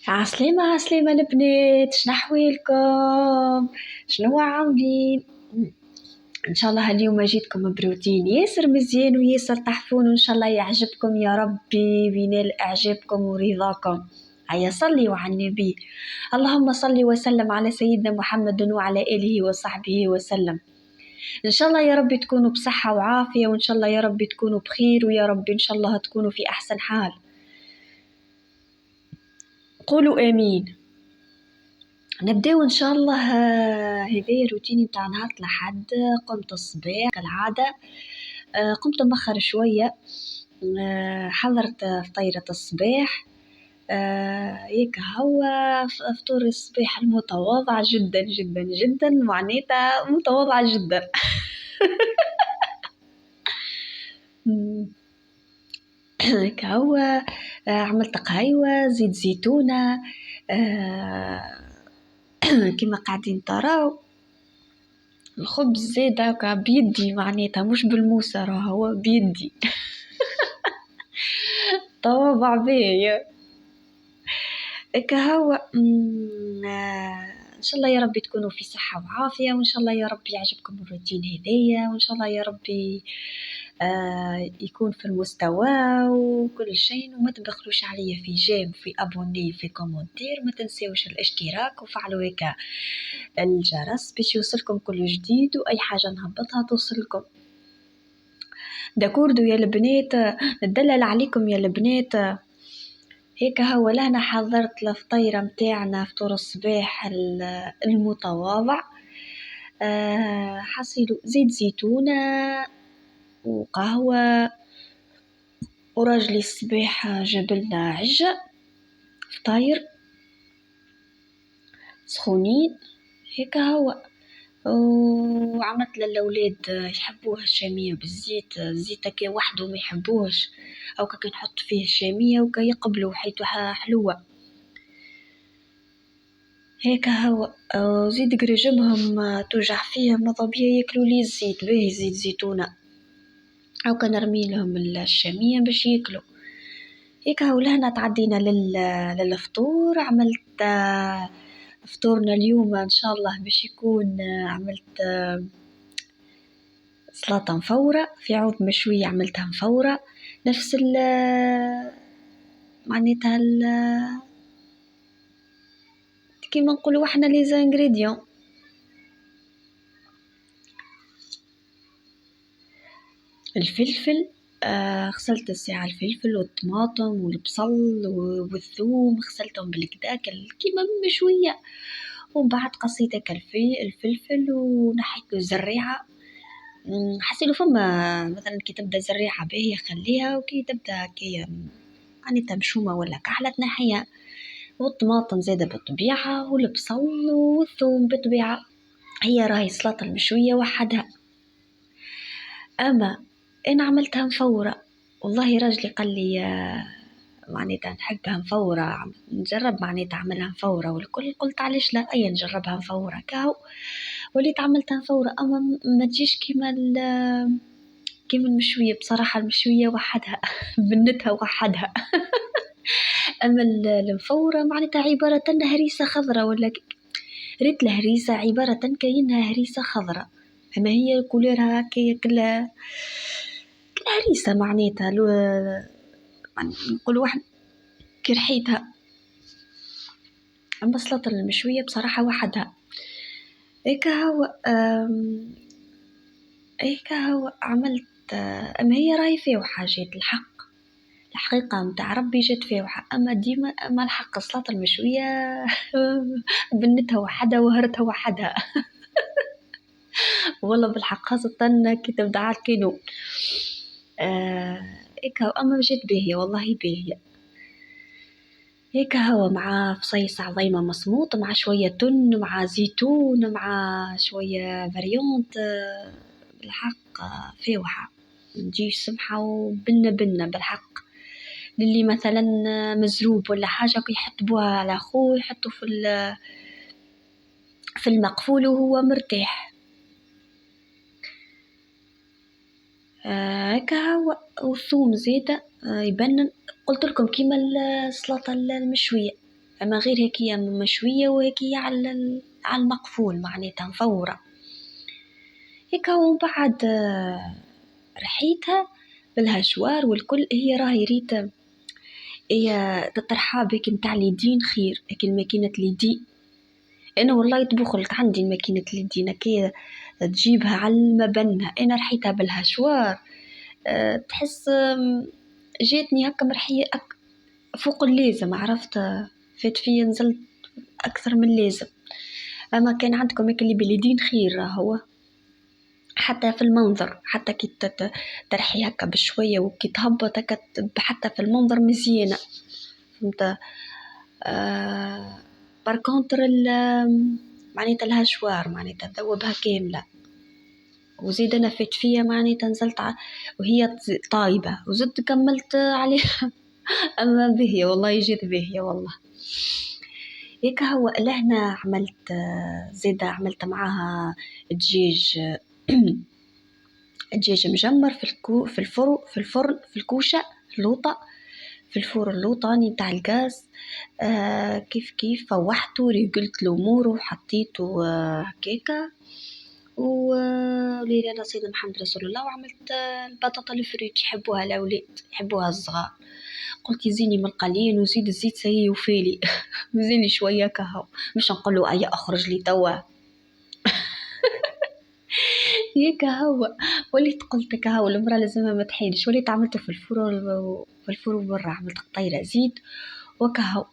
عسلامة عسلامة البنات، شنو أحوالكم؟ شنو عاملين؟ إن شاء الله اليوم جيتكم بروتين ياسر مزيان وياسر تحفون، وإن شاء الله يعجبكم يا ربي وينال إعجابكم ورضاكم. هيا صلي على النبي. اللهم صل وسلم على سيدنا محمد وعلى آله وصحبه وسلم. إن شاء الله يا ربي تكونوا بصحة وعافية، وإن شاء الله يا ربي تكونوا بخير، ويا ربي إن شاء الله تكونوا في أحسن حال. قولوا آمين. نبداو ان شاء الله. هذا روتيني متاع نهار الأحد. قمت الصباح كالعادة. قمت مأخر شوية. حضرت فطيرة الصباح. هيك هو فطور الصباح المتواضع جدا جدا جدا، معناتها متواضعة جدا. هيك هو. عملت قهيوة زيت زيتونة. كما قاعدين تراو الخبز زاد هكا بيدي، معناتها مش بالموسى، راه هو بيدي. طوابع باهية هكا هو. ان شاء الله يا ربي تكونوا في صحة وعافية، وان شاء الله يا ربي يعجبكم الروتين هذايا، وان شاء الله يا ربي يكون في المستوى وكل شيء. وما تبخلوش عليا في جيم، في ابوني، في كومنتير. ما تنساوش الاشتراك وفعلوا هيك الجرس باش يوصلكم كل جديد، واي حاجة نهبطها توصلكم. داكوردو يا البنات، ندلل عليكم يا البنات. هيك هو لهنا حضرت الفطيرة متاعنا فطور الصباح المتواضع. حصيلو زيت زيتونة وقهوة، وراجلي الصباح جابلنا عجة فطاير سخونين. هيك هو. وعملت للأولاد يحبوها الشامية بالزيت، الزيت كي وحده ما يحبوهش، أو كي نحط فيه الشامية وكي يقبلوا حيث حلوة. هيك هو. وزيد قريجمهم توجع فيهم، ما طبيعي ياكلوا لي الزيت باهي زيت زيتونة، أو كان نرمي لهم الشامية باش ياكلوا. هيك هو. لهنا تعدينا للفطور. عملت فطورنا اليوم إن شاء الله باش يكون عملت سلطة مفورة في عود مشوية، عملتها مفورة نفس معناتها كيما نقولوا احنا لي زانغريديون. الفلفل، غسلت الساعة الفلفل والطماطم والبصل والثوم، غسلتهم بالكدا كيما مشوية. ومن بعد قصيت الفلفل ونحيت له الزريعة. حسيلو فما مثلا كي تبدا زريعة باهية خليها، وكي تبدا كي معناتها مشومة ولا كحلة تنحيها. والطماطم زادة بالطبيعة، والبصل والثوم بالطبيعة. هي راهي سلطة المشوية وحدها. أما أنا عملتها مفورة، والله راجلي قال لي معناتها نحبها مفورة، نجرب معناتها عملها مفورة والكل. قلت علاش لا، أي نجربها مفورة كاو. وليت عملتها مفورة، أما ما تجيش كيما المشوية. بصراحة المشوية وحدها بنتها وحدها. أما المفورة معناتها عبارة عن هريسة خضراء، ولا ريت الهريسة عبارة كأنها هريسة خضراء، أما هي كوليرها هكايا كل هريسة معناتها نقول واحد كي ريحتها. أما السلطة المشوية بصراحة وحدها. هيك هو عملت. أما هي راهي فيها حاجات الحقيقة متاع ربي جات فيها. أما ديما أما الحق السلطة المشوية بنتها وحدها وهرتها وحدها. والله بالحق خاصة كي تبدا على الكيلو. هيك هو. أما جات باهية والله باهية. هيك هو مع فصيص عظيمة مصموط، مع شوية تن، مع زيتون، مع شوية فاريونت. بالحق فيوحة نجي سمحة وبنة بالحق. للي مثلا مزروب ولا حاجة كي يحطبوها على أخوه، يحطوا في المقفول وهو مرتاح. هكا هو. والثوم زيادة يبنن. قلت لكم كيما السلطة المشوية أما غير هيكية مشوية وهيكية على المقفول معناتها مفورة هيكا. ومن بعد رحيتها بالهشوار والكل. هي راهي ريت هي تطرحاب هيك متاع اليدين خير، هيك الماكينة اليدين. أنا والله يطبخ لك عندي الماكينة اليدين هكا تجيبها على المبنى. أنا رحيتها بالهشوار تحس جاتني هكا مرحية فوق اللازم، عرفت فات فيا نزلت أكثر من اللازم. أما كان عندكم هيك اللي باليدين خير هو، حتى في المنظر، حتى كي ترحي هكا بشوية وكي تهبط هكا حتى في المنظر مزيانة، فهمت. باركونتر معناتها الهشوار معناتها تذوبها كاملة. وزيد أنا فات فيا معناتها نزلت وهي طايبة وزدت كملت عليها. أما باهية والله جات باهية والله. هيك هو لهنا عملت زيادة عملت معاها دجاج دجاج مجمر في الفرن في الكوشة اللوطة، في الفرن اللوطاني بتاع الغاز. كيف فوحته ريقلت الأمور وحطيته هكاكا وليلة أنا سيدنا محمد رسول الله. وعملت البطاطا الفريت يحبوها الأولاد يحبوها الصغار. قلت يزيني من القليل وزيد الزيت سيء وفالي مزيني شوية كهو مش نقوله أي أخرج لي توا. هيك هو وليت قلت كهو المرأة لازمها ما تحيلش. وليت عملته في الفرن برا، عملت قطيرة زيت وكهو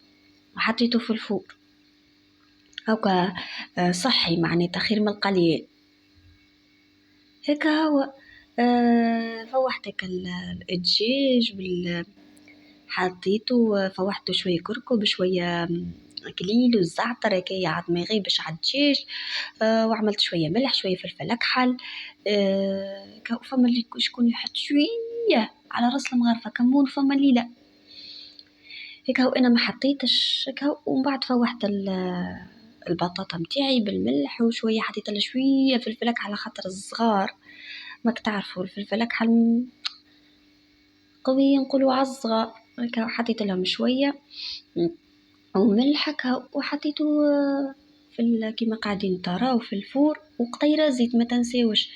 وحطيته في الفرن هوكا صحي معناتها خير من القليل. هيك هو فوحتك الدجاج حطيته فوحته شوية كركم بشوية قليل والزعتر هكايا عاد ما يغيبش على الدجاج. وعملت شوية ملح شوية فلفل أكحل. فما اللي شكون يحط شوية على راس المغرفة كمون، فما اللي لا. هيك هو أنا ما حطيتش هيك هو. ومن بعد فوحت البطاطا متاعي بالملح وشوية حطيت لها شوية فلفل أكحل على خاطر الصغار ماك تعرفوا الفلفل أكحل قوي نقولوا على الصغار. هيك حطيت لهم شوية وملح هكا وحطيته في كيما قاعدين تراو في الفور وقطيرة زيت ما تنساوش.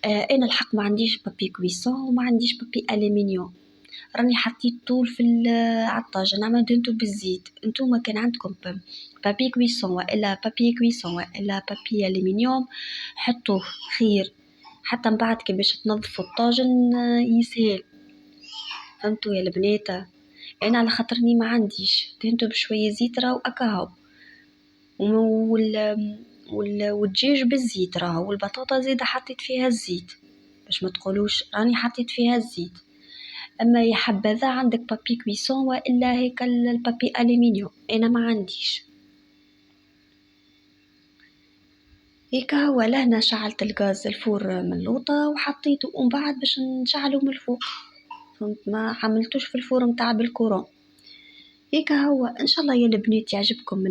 أنا الحق ما عنديش بابي كويسون وما عنديش بابي ألمنيوم، راني حطيت طول في الطاجن عملت انتو بالزيت. انتو ما كان عندكم بابي كويسون وإلا بابي ألمنيوم حطوه خير، حتى من بعد كي باش تنظفوا الطاجن يسهل. فهمتوا يا البنات؟ أنا على خاطرني ما عنديش دهنته بشوية زيت راهو أكاهو والدجاج بالزيت راهو والبطاطا زيادة حطيت فيها الزيت باش ما تقولوش راني حطيت فيها الزيت. أما يا حبذا عندك بابي كويسون وإلا هيك البابي ألمنيوم، أنا ما عنديش. هيك هو لهنا شعلت الغاز الفور من اللوطة وحطيته ومن بعد باش نشعله من الفوق، فهمت ما عملتوش في الفور متاع بالكورون. هيك هو إن شاء الله يا البنات يعجبكم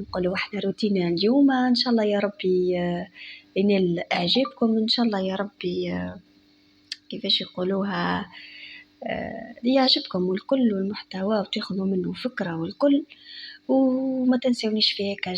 نقولوا احنا روتيننا اليوم. إن شاء الله يا ربي ينال إعجابكم إن شاء الله يا ربي. كيفاش يقولوها يعجبكم والكل والمحتوى وتاخذوا منه فكرة والكل. وما تنسونيش في هيك